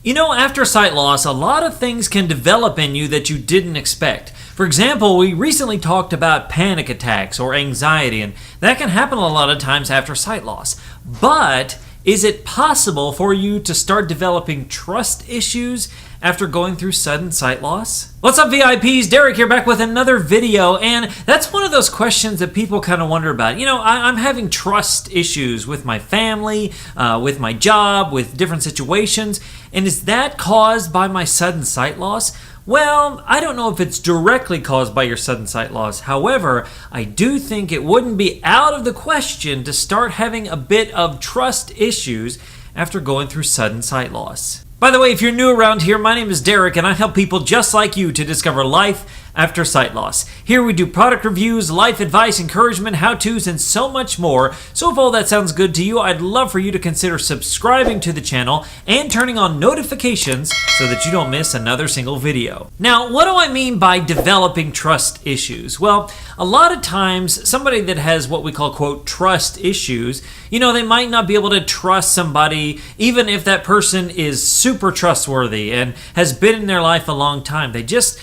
You know, after sight loss, a lot of things can develop in you that you didn't expect. For example, we recently talked about panic attacks or anxiety, and that can happen a lot of times after sight loss. But is it possible for you to start developing trust issues after going through sudden sight loss? What's up, VIPs? Derek here, back with another video, and that's one of those questions that people kind of wonder about. You know, I'm having trust issues with my family, with my job, with different situations, and is that caused by my sudden sight loss? Well, I don't know if it's directly caused by your sudden sight loss. However, I do think it wouldn't be out of the question to start having a bit of trust issues after going through sudden sight loss. By the way, if you're new around here, my name is Derek, and I help people just like you to discover life after sight loss. Here we do product reviews, life advice, encouragement, how-tos, and so much more. So if all that sounds good to you, I'd love for you to consider subscribing to the channel and turning on notifications so that you don't miss another single video. Now, what do I mean by developing trust issues? Well, a lot of times, somebody that has what we call, quote, trust issues, you know, they might not be able to trust somebody, even if that person is super trustworthy and has been in their life a long time. They just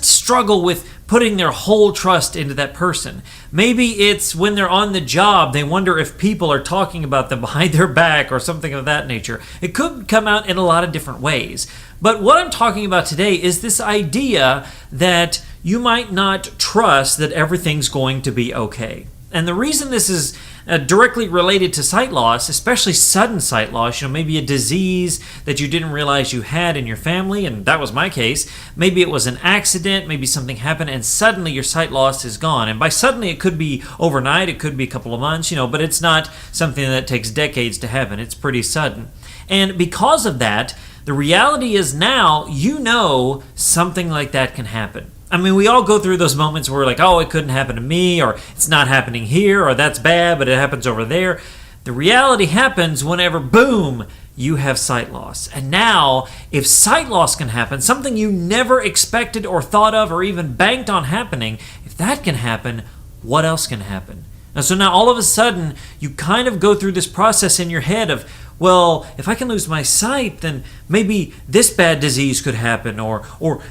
struggle with putting their whole trust into that person. Maybe it's when they're on the job, they wonder if people are talking about them behind their back or something of that nature. It could come out in a lot of different ways. But what I'm talking about today is this idea that you might not trust that everything's going to be okay. And the reason this is directly related to sight loss, especially sudden sight loss, you know, maybe a disease that you didn't realize you had in your family, and that was my case. Maybe it was an accident, maybe something happened, and suddenly your sight loss is gone. And by suddenly, it could be overnight, it could be a couple of months, you know, but it's not something that takes decades to happen. It's pretty sudden. And because of that, the reality is now you know something like that can happen. I mean, we all go through those moments where we're like, oh, it couldn't happen to me, or it's not happening here, or that's bad, but it happens over there. The reality happens whenever, boom, you have sight loss. And now, if sight loss can happen, something you never expected or thought of or even banked on happening, if that can happen, what else can happen? And so now all of a sudden, you kind of go through this process in your head of, well, if I can lose my sight, then maybe this bad disease could happen, or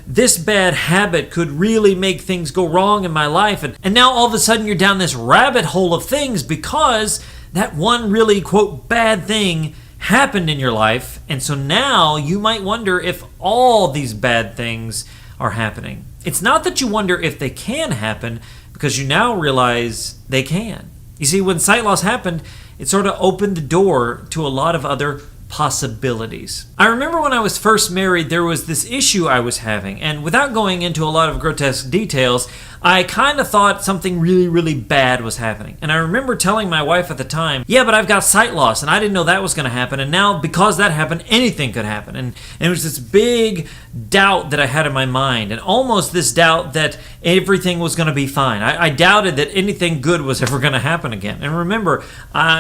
this bad habit could really make things go wrong in my life. And now all of a sudden you're down this rabbit hole of things because that one really, quote, bad thing happened in your life. And so now you might wonder if all these bad things are happening. It's not that you wonder if they can happen, because you now realize they can. You see, when sight loss happened, it sort of opened the door to a lot of other possibilities. I remember when I was first married, there was this issue I was having, and without going into a lot of grotesque details, I kind of thought something really, really bad was happening. And I remember telling my wife at the time, yeah, but I've got sight loss, and I didn't know that was going to happen, and now because that happened, anything could happen. And it was this big doubt that I had in my mind, and almost this doubt that everything was going to be fine. I doubted that anything good was ever going to happen again. And remember,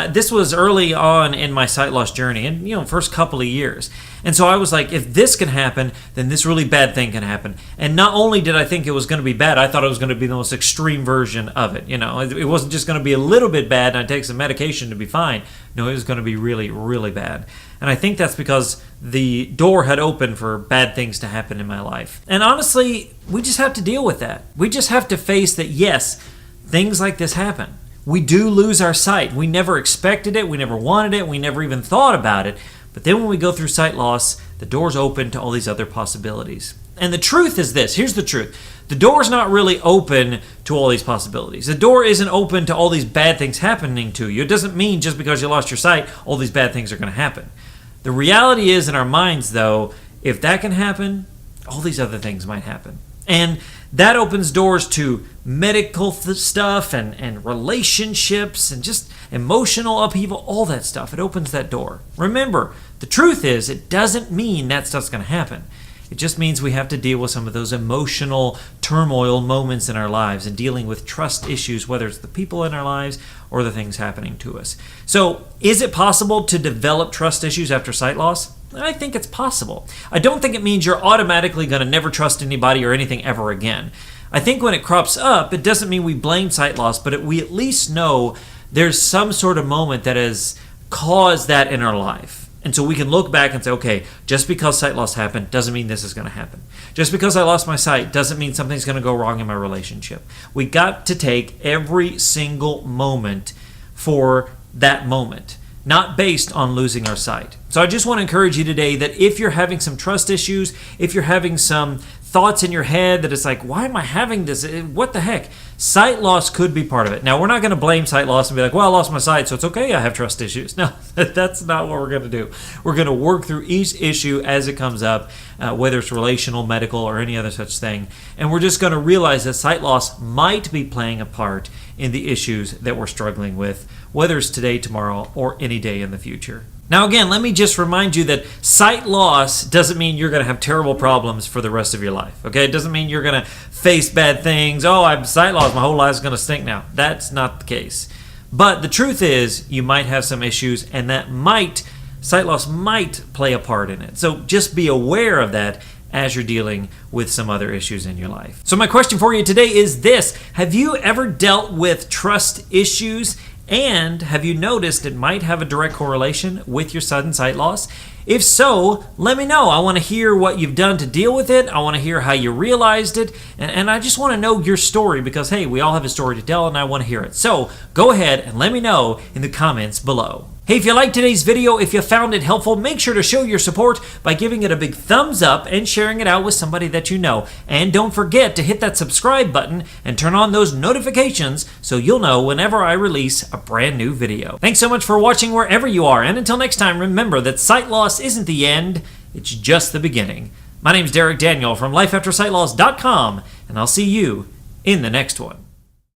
this was early on in my sight loss journey, and, you know, first couple of years. And so I was like, if this can happen, then this really bad thing can happen. And not only did I think it was going to be bad, I thought it was going to be the most extreme version of it. You know, it wasn't just going to be a little bit bad and I'd take some medication to be fine. No, it was going to be really, really bad. And I think that's because the door had opened for bad things to happen in my life. And honestly, we just have to deal with that. We just have to face that, yes, things like this happen. We do lose our sight. We never expected it. We never wanted it. We never even thought about it. But then when we go through sight loss, the door's open to all these other possibilities. And the truth is this. Here's the truth. The door's not really open to all these possibilities. The door isn't open to all these bad things happening to you. It doesn't mean just because you lost your sight, all these bad things are going to happen. The reality is in our minds, though, if that can happen, all these other things might happen. And that opens doors to medical stuff and relationships and just emotional upheaval, all that stuff. It opens that door. Remember, the truth is it doesn't mean that stuff's going to happen. It just means we have to deal with some of those emotional turmoil moments in our lives and dealing with trust issues, whether it's the people in our lives or the things happening to us. So, is it possible to develop trust issues after sight loss? I think it's possible. I don't think it means you're automatically going to never trust anybody or anything ever again. I think when it crops up, it doesn't mean we blame sight loss, but we at least know there's some sort of moment that has caused that in our life. And so we can look back and say, okay, just because sight loss happened doesn't mean this is going to happen. Just because I lost my sight doesn't mean something's going to go wrong in my relationship. We got to take every single moment for that moment, not based on losing our sight. So I just want to encourage you today that if you're having some trust issues, if you're having some thoughts in your head that it's like, why am I having this? What the heck? Sight loss could be part of it. Now, we're not going to blame sight loss and be like, well, I lost my sight, so it's okay, I have trust issues. No, that's not what we're going to do. We're going to work through each issue as it comes up, whether it's relational, medical, or any other such thing. And we're just going to realize that sight loss might be playing a part in the issues that we're struggling with, whether it's today, tomorrow, or any day in the future. Now, again, let me just remind you that sight loss doesn't mean you're going to have terrible problems for the rest of your life, okay? It doesn't mean you're going to face bad things. Oh, I've sight loss, my whole life's going to stink now. That's not the case. But the truth is, you might have some issues, and sight loss might play a part in it. So just be aware of that as you're dealing with some other issues in your life. So my question for you today is this: have you ever dealt with trust issues? And have you noticed it might have a direct correlation with your sudden sight loss? If so, let me know. I want to hear what you've done to deal with it. I want to hear how you realized it. And I just want to know your story because, hey, we all have a story to tell and I want to hear it. So go ahead and let me know in the comments below. Hey, if you liked today's video, if you found it helpful, make sure to show your support by giving it a big thumbs up and sharing it out with somebody that you know. And don't forget to hit that subscribe button and turn on those notifications so you'll know whenever I release a brand new video. Thanks so much for watching wherever you are, and until next time, remember that sight loss isn't the end, it's just the beginning. My name's Derek Daniel from LifeAfterSightLoss.com, and I'll see you in the next one.